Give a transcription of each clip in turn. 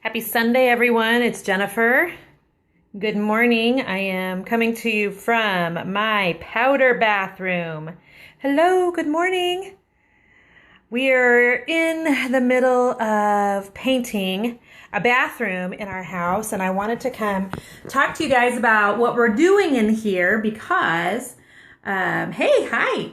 Happy Sunday, everyone. It's Jennifer. Good morning. I am coming to you from my powder bathroom. Hello, good morning. We are in the middle of painting a bathroom in our house, and I wanted to come talk to you guys about what we're doing in here because, hi.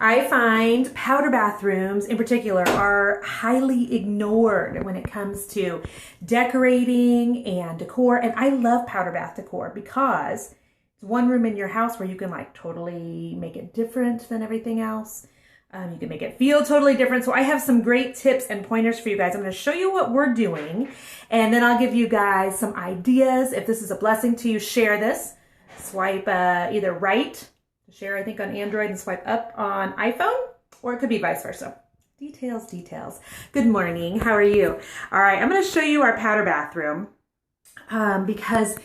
I find powder bathrooms in particular are highly ignored when it comes to decorating and decor. And I love powder bath decor because it's one room in your house where you can like totally make it different than everything else. You can make it feel totally different. So I have some great tips and pointers for you guys. I'm going to show you what we're doing, and then I'll give you guys some ideas. If this is a blessing to you, share this. Swipe either right, share I think on Android, and swipe up on iPhone, or it could be vice versa. Details. Good morning. How are you? All right, I'm going to show you our powder bathroom because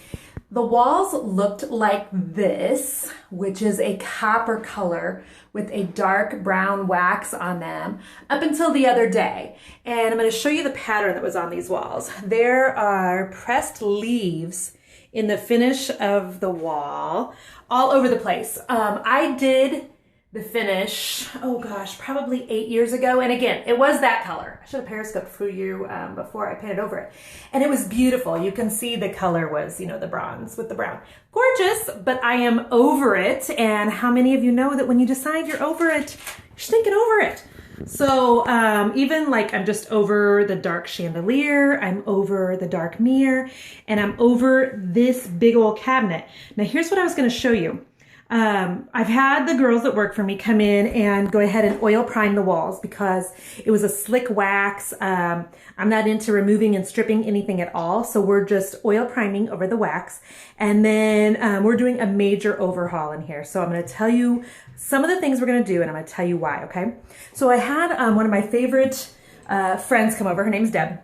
the walls looked like this, which is a copper color with a dark brown wax on them up until the other day. And I'm going to show you the pattern that was on these walls. There are pressed leaves in the finish of the wall all over the place. I did the finish, probably 8 years ago. And again, it was that color. I should have periscoped for you before I painted over it. And it was beautiful. You can see the color was, the bronze with the brown. Gorgeous, but I am over it. And how many of you know that when you decide you're over it, you're stinking over it? So even like I'm just over the dark chandelier, I'm over the dark mirror, and I'm over this big old cabinet. Now here's what I was going to show you. I've had the girls that work for me come in and go ahead and oil prime the walls because it was a slick wax. I'm not into removing and stripping anything at all. So we're just oil priming over the wax. And then we're doing a major overhaul in here. So I'm going to tell you some of the things we're going to do, and I'm going to tell you why, okay? So I had one of my favorite friends come over. Her name's Deb.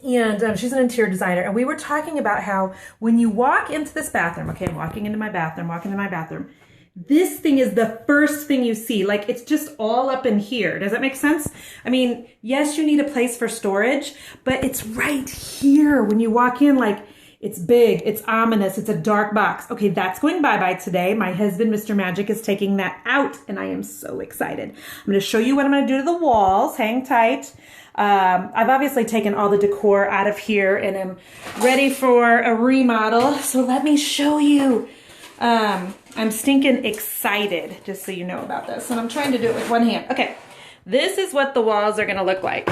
And she's an interior designer, and we were talking about how when you walk into this bathroom, okay, I'm walking into my bathroom, this thing is the first thing you see. Like, it's just all up in here. Does that make sense? I mean, yes, you need a place for storage, but it's right here when you walk in. Like, it's big, it's ominous, it's a dark box. Okay, that's going bye-bye today. My husband, Mr. Magic, is taking that out, and I am so excited. I'm going to show you what I'm going to do to the walls. Hang tight. I've obviously taken all the decor out of here and I'm ready for a remodel. So let me show you. I'm stinking excited, just so you know about this. And I'm trying to do it with one hand. Okay, this is what the walls are going to look like.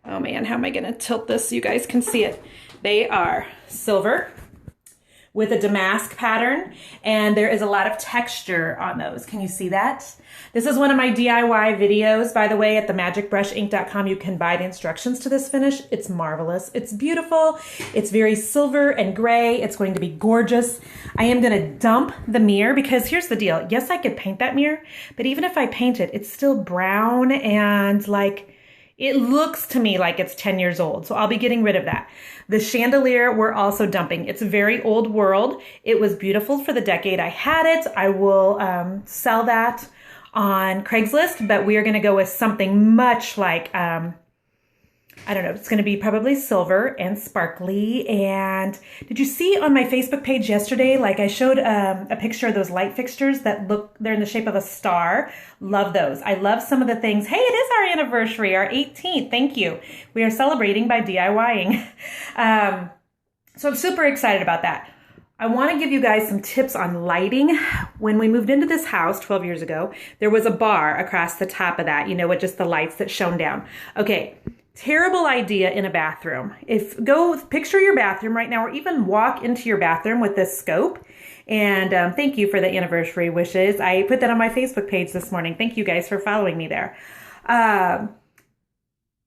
Oh man, how am I going to tilt this so you guys can see it? They are silver with a damask pattern, and there is a lot of texture on those. Can you see that? This is one of my DIY videos, by the way, at themagicbrushink.com. You can buy the instructions to this finish. It's marvelous. It's beautiful. It's very silver and gray. It's going to be gorgeous. I am going to dump the mirror because here's the deal. Yes, I could paint that mirror, but even if I paint it, it's still brown and like, it looks to me like it's 10 years old, so I'll be getting rid of that. The chandelier we're also dumping. It's very old world. It was beautiful for the decade I had it. I will sell that on Craigslist, but we are going to go with something much like, I don't know, it's going to be probably silver and sparkly. And did you see on my Facebook page yesterday, like I showed a picture of those light fixtures that they're in the shape of a star. Love those. I love some of the things. Hey, it is our anniversary, our 18th. Thank you. We are celebrating by DIYing. So I'm super excited about that. I want to give you guys some tips on lighting. When we moved into this house 12 years ago, there was a bar across the top of that, with just the lights that shone down. Okay. Terrible idea in a bathroom. Go picture your bathroom right now, or even walk into your bathroom with this scope. And thank you for the anniversary wishes. I put that on my Facebook page this morning. Thank you guys for following me there.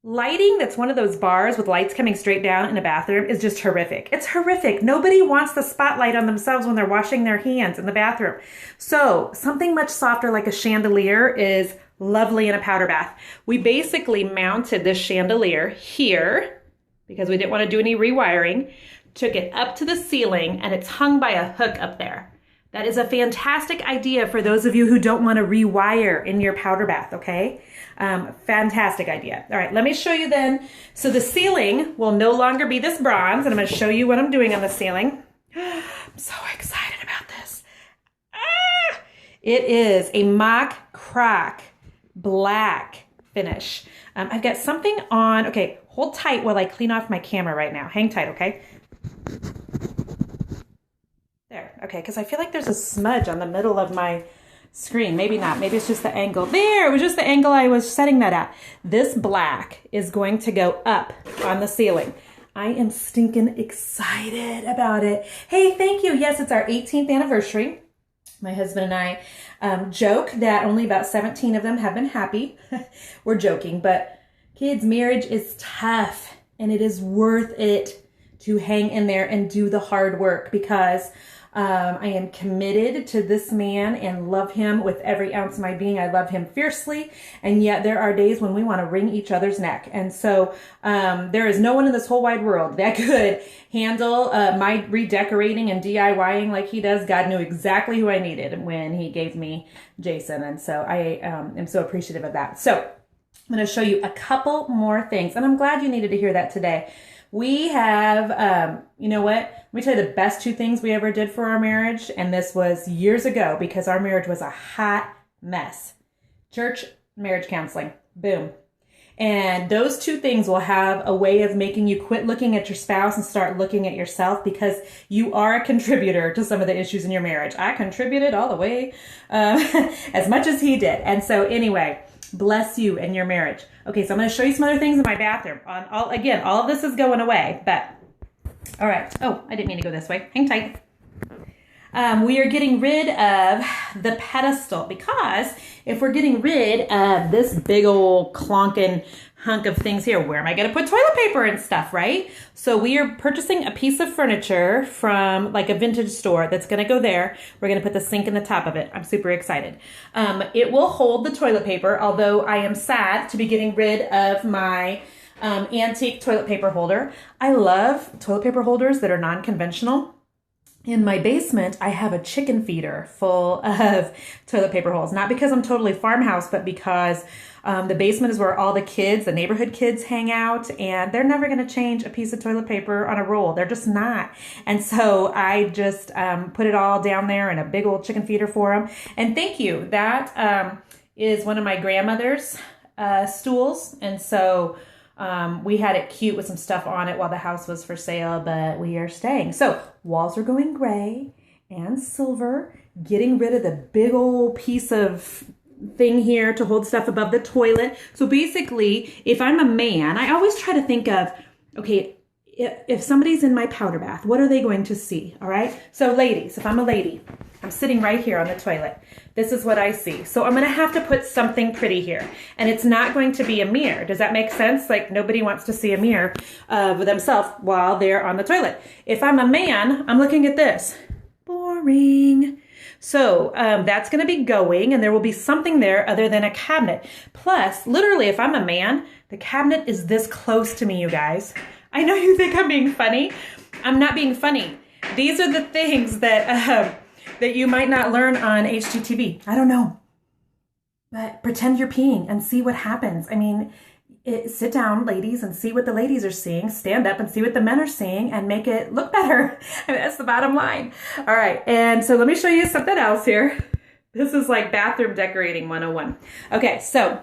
Lighting that's one of those bars with lights coming straight down in a bathroom is just horrific. It's horrific. Nobody wants the spotlight on themselves when they're washing their hands in the bathroom. So something much softer like a chandelier is lovely in a powder bath. We basically mounted this chandelier here because we didn't want to do any rewiring, took it up to the ceiling, and it's hung by a hook up there. That is a fantastic idea for those of you who don't want to rewire in your powder bath, okay? Fantastic idea. All right, let me show you then. So the ceiling will no longer be this bronze, and I'm going to show you what I'm doing on the ceiling. I'm so excited about this. Ah! It is a mock crock black finish. I've got something on. Okay, hold tight while I clean off my camera right now. Hang tight, okay? There, okay, because I feel like there's a smudge on the middle of my screen. Maybe not. Maybe it's just the angle. There, it was just the angle I was setting that at. This black is going to go up on the ceiling. I am stinking excited about it. Hey, thank you. Yes, it's our 18th anniversary. My husband and I joke that only about 17 of them have been happy. We're joking, but kids, marriage is tough, and it is worth it to hang in there and do the hard work, because I am committed to this man and love him with every ounce of my being. I love him fiercely, and yet there are days when we want to wring each other's neck. And so there is no one in this whole wide world that could handle my redecorating and DIYing like he does. God knew exactly who I needed when he gave me Jason, and so I am so appreciative of that. So I'm going to show you a couple more things, and I'm glad you needed to hear that today. We have, you know what? Let me tell you the best two things we ever did for our marriage. And this was years ago, because our marriage was a hot mess. Church marriage counseling. Boom. And those two things will have a way of making you quit looking at your spouse and start looking at yourself, because you are a contributor to some of the issues in your marriage. I contributed all the way as much as he did. And so anyway, bless you and your marriage. Okay, so I'm going to show you some other things in my bathroom. Again, all of this is going away, but all right. Oh, I didn't mean to go this way. Hang tight. We are getting rid of the pedestal, because if we're getting rid of this big old clonking hunk of things here, where am I going to put toilet paper and stuff, right? So we are purchasing a piece of furniture from like a vintage store that's going to go there. We're going to put the sink in the top of it. I'm super excited. It will hold the toilet paper, although I am sad to be getting rid of my antique toilet paper holder. I love toilet paper holders that are non-conventional. In my basement, I have a chicken feeder full of toilet paper holes. Not because I'm totally farmhouse, but because the basement is where all the kids, the neighborhood kids, hang out, and they're never going to change a piece of toilet paper on a roll. They're just not. And so I just put it all down there in a big old chicken feeder for them. And thank you. That is one of my grandmother's stools. And so we had it cute with some stuff on it while the house was for sale, but we are staying. So walls are going gray and silver, getting rid of the big old piece of thing here to hold stuff above the toilet. So basically, if I'm a man, I always try to think of, okay, if somebody's in my powder bath, what are they going to see? All right. So ladies, if I'm a lady, I'm sitting right here on the toilet. This is what I see. So I'm going to have to put something pretty here, and it's not going to be a mirror. Does that make sense? Like, nobody wants to see a mirror of themselves while they're on the toilet. If I'm a man, I'm looking at this. Boring. So that's going to be going, and there will be something there other than a cabinet. Plus, literally, if I'm a man, the cabinet is this close to me, you guys. I know you think I'm being funny. I'm not being funny. These are the things that that you might not learn on HGTV. I don't know. But pretend you're peeing and see what happens. I mean, sit down, ladies, and see what the ladies are seeing. Stand up and see what the men are seeing and make it look better. I mean, that's the bottom line. All right, and so let me show you something else here. This is like bathroom decorating 101. Okay, so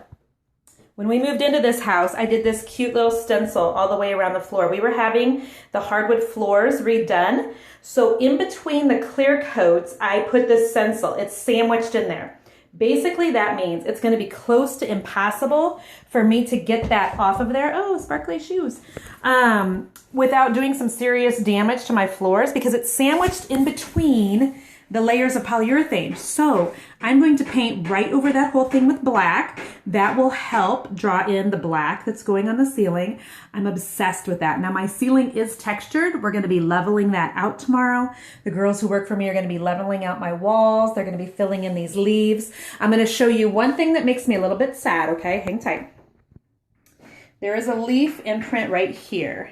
when we moved into this house, I did this cute little stencil all the way around the floor. We were having the hardwood floors redone. So in between the clear coats, I put this stencil. It's sandwiched in there. Basically, that means it's going to be close to impossible for me to get that off of there. Oh, sparkly shoes. Without doing some serious damage to my floors, because it's sandwiched in between the layers of polyurethane. So I'm going to paint right over that whole thing with black. That will help draw in the black that's going on the ceiling. I'm obsessed with that. Now my ceiling is textured. We're going to be leveling that out tomorrow. The girls who work for me are going to be leveling out my walls. They're going to be filling in these leaves. I'm going to show you one thing that makes me a little bit sad, okay? Hang tight. There is a leaf imprint right here.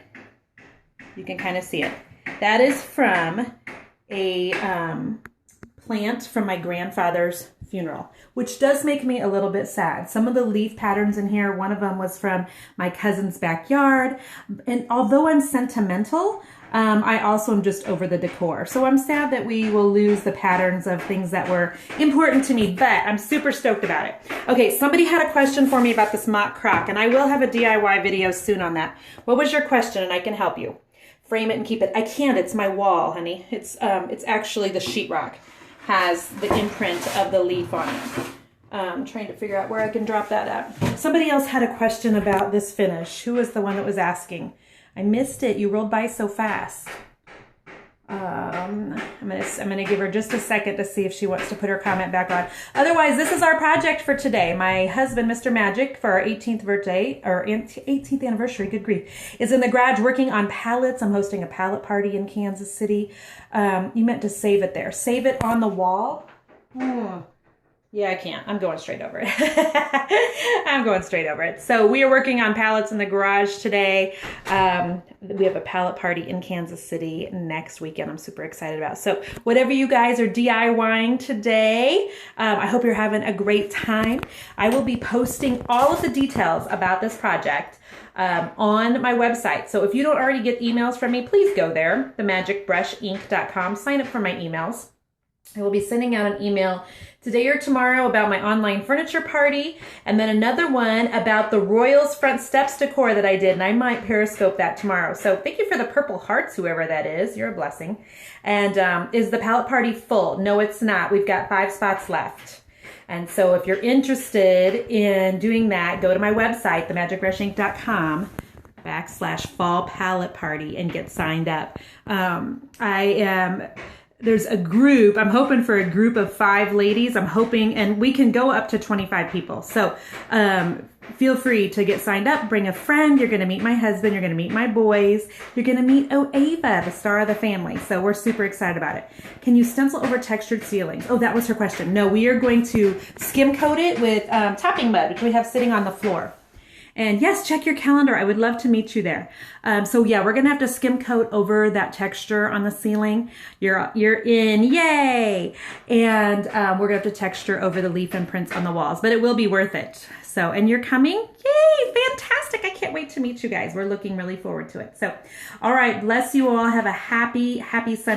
You can kind of see it. That is from a plant from my grandfather's funeral, which does make me a little bit sad. Some of the leaf patterns in here, one of them was from my cousin's backyard. And although I'm sentimental, I also am just over the decor. So I'm sad that we will lose the patterns of things that were important to me, but I'm super stoked about it. Okay, somebody had a question for me about this mock crock, and I will have a DIY video soon on that. What was your question? And I can help you. Frame it and keep it. I can't, it's my wall, honey. It's actually the sheetrock. Has the imprint of the leaf on it. I'm trying to figure out where I can drop that at. Somebody else had a question about this finish. Who was the one that was asking? I missed it. You rolled by so fast. I'm gonna give her just a second to see if she wants to put her comment back on. Otherwise, this is our project for today. My husband, Mr. Magic, for our 18th birthday, or 18th anniversary, good grief, is in the garage working on pallets. I'm hosting a pallet party in Kansas City. You meant to save it there. Save it on the wall. Yeah, I can't. I'm going straight over it. I'm going straight over it. So we are working on pallets in the garage today. We have a pallet party in Kansas City next weekend. I'm super excited about. So whatever you guys are DIYing today, I hope you're having a great time. I will be posting all of the details about this project on my website. So if you don't already get emails from me, please go there, themagicbrushinc.com. Sign up for my emails. I will be sending out an email today or tomorrow about my online furniture party, and then another one about the Royals front steps decor that I did, and I might Periscope that tomorrow. So thank you for the purple hearts, whoever that is. You're a blessing. And is the pallet party full? No, it's not. We've got 5 spots left. And so if you're interested in doing that, go to my website, themagicbrushinc.com /fall pallet party and get signed up. There's a group, I'm hoping for a group of 5 ladies. I'm hoping, and we can go up to 25 people. So feel free to get signed up, bring a friend. You're gonna meet my husband, you're gonna meet my boys, you're gonna meet Ava, the star of the family. So we're super excited about it. Can you stencil over textured ceilings? Oh, that was her question. No, we are going to skim coat it with topping mud, which we have sitting on the floor. And yes, check your calendar. I would love to meet you there. So yeah, we're gonna have to skim coat over that texture on the ceiling. You're in, yay! And we're gonna have to texture over the leaf imprints on the walls, but it will be worth it. So, and you're coming? Yay, fantastic. I can't wait to meet you guys. We're looking really forward to it. So, all right, bless you all. Have a happy Sunday.